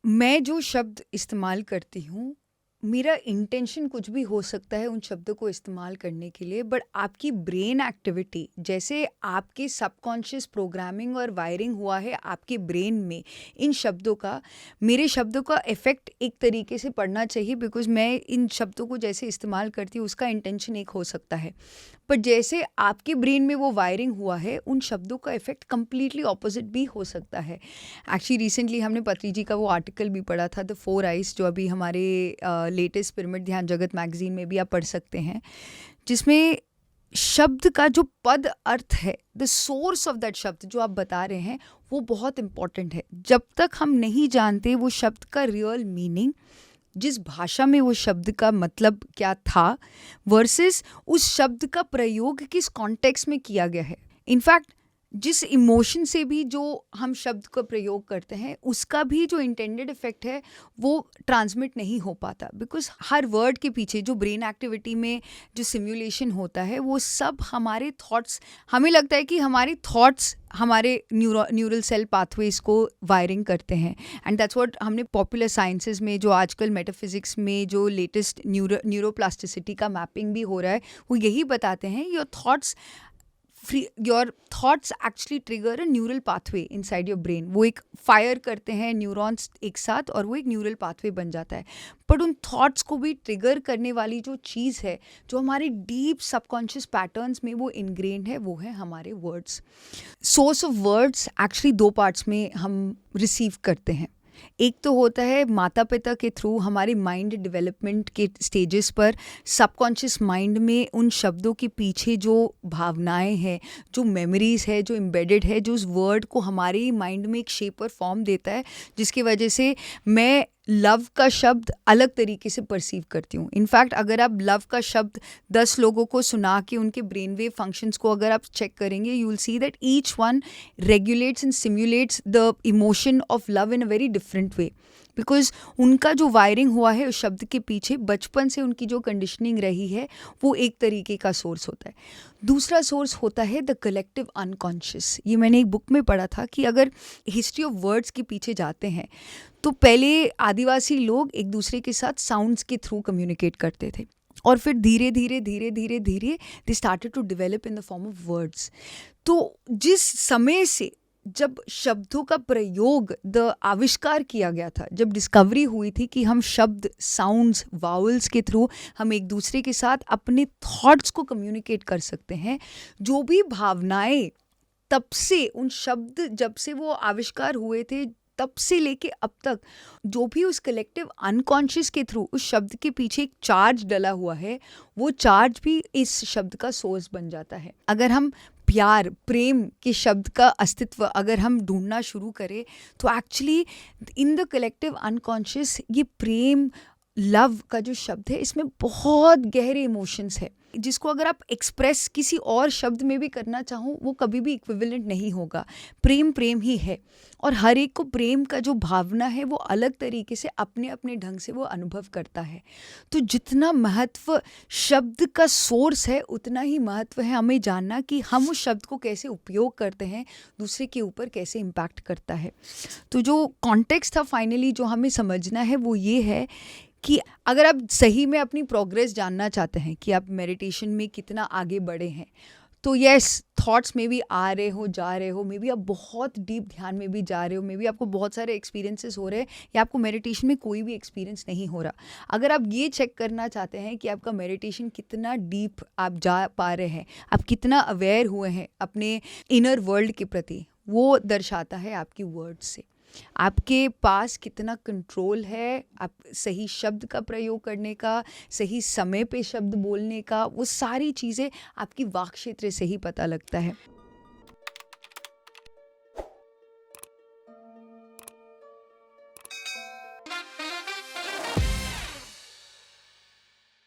मैं जो शब्द इस्तेमाल करती हूँ, मेरा इंटेंशन कुछ भी हो सकता है उन शब्दों को इस्तेमाल करने के लिए, बट आपकी ब्रेन एक्टिविटी, जैसे आपके सबकॉन्शियस प्रोग्रामिंग और वायरिंग हुआ है आपके ब्रेन में इन शब्दों का, मेरे शब्दों का इफ़ेक्ट एक तरीके से पड़ना चाहिए, बिकॉज़ मैं इन शब्दों को जैसे इस्तेमाल करती हूँ उसका इंटेंशन एक हो सकता है। पर जैसे आपके ब्रेन में वो वायरिंग हुआ है, उन शब्दों का इफ़ेक्ट कंप्लीटली ऑपोज़िट भी हो सकता है। एक्चुअली रिसेंटली हमने पत्री जी का वो आर्टिकल भी पढ़ा था, द 4 आइज़, जो अभी हमारे लेटेस्ट पिरामिड ध्यान जगत मैगज़ीन में भी आप पढ़ सकते हैं, जिसमें शब्द का जो पद अर्थ है, द सोर्स ऑफ दैट शब्द जो आप बता रहे हैं, वो बहुत इम्पॉर्टेंट है। जब तक हम नहीं जानते वो शब्द का रियल मीनिंग, जिस भाषा में वो शब्द का मतलब क्या था, वर्सेस उस शब्द का प्रयोग किस कॉन्टेक्स्ट में किया गया है। इनफैक्ट जिस इमोशन से भी जो हम शब्द का प्रयोग करते हैं, उसका भी जो इंटेंडेड इफेक्ट है वो ट्रांसमिट नहीं हो पाता, बिकॉज हर वर्ड के पीछे जो ब्रेन एक्टिविटी में जो सिमुलेशन होता है, वो सब हमारे थॉट्स, हमें लगता है कि हमारे थॉट्स हमारे न्यूरल सेल पाथवेज को वायरिंग करते हैं। एंड दैट्स व्हाट हमने पॉपुलर साइंसेज में, जो आजकल मेटाफिजिक्स में जो लेटेस्ट न्यूरोप्लास्टिसिटी का मैपिंग भी हो रहा है, वो यही बताते हैं, your thoughts actually trigger a neural pathway inside your brain. वो एक फायर करते हैं न्यूरॉन्स एक साथ और वो एक न्यूरल पाथवे बन जाता है। बट उन थॉट्स को भी ट्रिगर करने वाली जो चीज़ है, जो हमारे डीप सबकॉन्शियस पैटर्न्स में वो इनग्रेन्ड है, वो है हमारे words. Source of words actually दो पार्ट्स में हम रिसीव करते हैं। एक तो होता है माता पिता के थ्रू, हमारे माइंड डेवलपमेंट के स्टेजेस पर सबकॉन्शियस माइंड में उन शब्दों के पीछे जो भावनाएं हैं, जो मेमोरीज है, जो एम्बेडेड है, जो उस वर्ड को हमारे माइंड में एक शेप और फॉर्म देता है, जिसकी वजह से मैं लव का शब्द अलग तरीके से परसीव करती हूँ। इनफैक्ट अगर आप लव का शब्द 10 लोगों को सुना के उनके ब्रेन वेव फंक्शंस को अगर आप चेक करेंगे, you will see that each one regulates and simulates the emotion of love in a very different way, because उनका जो वायरिंग हुआ है उस शब्द के पीछे, बचपन से उनकी जो कंडीशनिंग रही है, वो एक तरीके का सोर्स होता है। दूसरा सोर्स होता है द कलेक्टिव अनकॉन्शियस। ये मैंने एक बुक में पढ़ा था कि अगर हिस्ट्री ऑफ वर्ड्स के पीछे जाते हैं, तो पहले आदिवासी लोग एक दूसरे के साथ साउंड्स के थ्रू कम्युनिकेट करते थे, और फिर धीरे धीरे धीरे धीरे धीरे they started to develop in the form of words. तो जिस समय से जब शब्दों का प्रयोग, द आविष्कार किया गया था, जब डिस्कवरी हुई थी कि हम शब्द, साउंड्स, वावल्स के थ्रू हम एक दूसरे के साथ अपने थॉट्स को कम्युनिकेट कर सकते हैं, जो भी भावनाएं तब से, उन शब्द जब से वो आविष्कार हुए थे, तब से लेके अब तक जो भी उस कलेक्टिव अनकॉन्शियस के थ्रू उस शब्द के पीछे एक चार्ज डला हुआ है, वो चार्ज भी इस शब्द का सोर्स बन जाता है। अगर हम प्यार, प्रेम के शब्द का अस्तित्व अगर हम ढूंढना शुरू करें, तो actually in the collective unconscious ये प्रेम, लव का जो शब्द है, इसमें बहुत गहरे इमोशंस है, जिसको अगर आप एक्सप्रेस किसी और शब्द में भी करना चाहो, वो कभी भी इक्विवेलेंट नहीं होगा। प्रेम प्रेम ही है, और हर एक को प्रेम का जो भावना है वो अलग तरीके से अपने अपने ढंग से वो अनुभव करता है। तो जितना महत्व शब्द का सोर्स है, उतना ही महत्व है हमें जानना कि हम उस शब्द को कैसे उपयोग करते हैं, दूसरे के ऊपर कैसे इम्पैक्ट करता है। तो जो कॉन्टेक्स्ट था फाइनली जो हमें समझना है, वो ये है कि अगर आप सही में अपनी प्रोग्रेस जानना चाहते हैं कि आप मेडिटेशन में कितना आगे बढ़े हैं, तो यस, थॉट्स में भी आ रहे हो, जा रहे हो, मे बी आप बहुत डीप ध्यान में भी जा रहे हो, मे बी आपको बहुत सारे एक्सपीरियंसेस हो रहे हैं, या आपको मेडिटेशन में कोई भी एक्सपीरियंस नहीं हो रहा। अगर आप ये चेक करना चाहते हैं कि आपका मेडिटेशन कितना डीप आप जा पा रहे हैं, आप कितना अवेयर हुए हैं अपने इनर वर्ल्ड के प्रति, वो दर्शाता है आपकी वर्ड्स से। आपके पास कितना कंट्रोल है आप सही शब्द का प्रयोग करने का, सही समय पे शब्द बोलने का, वो सारी चीज़ें आपकी वाक क्षेत्र से ही पता लगता है।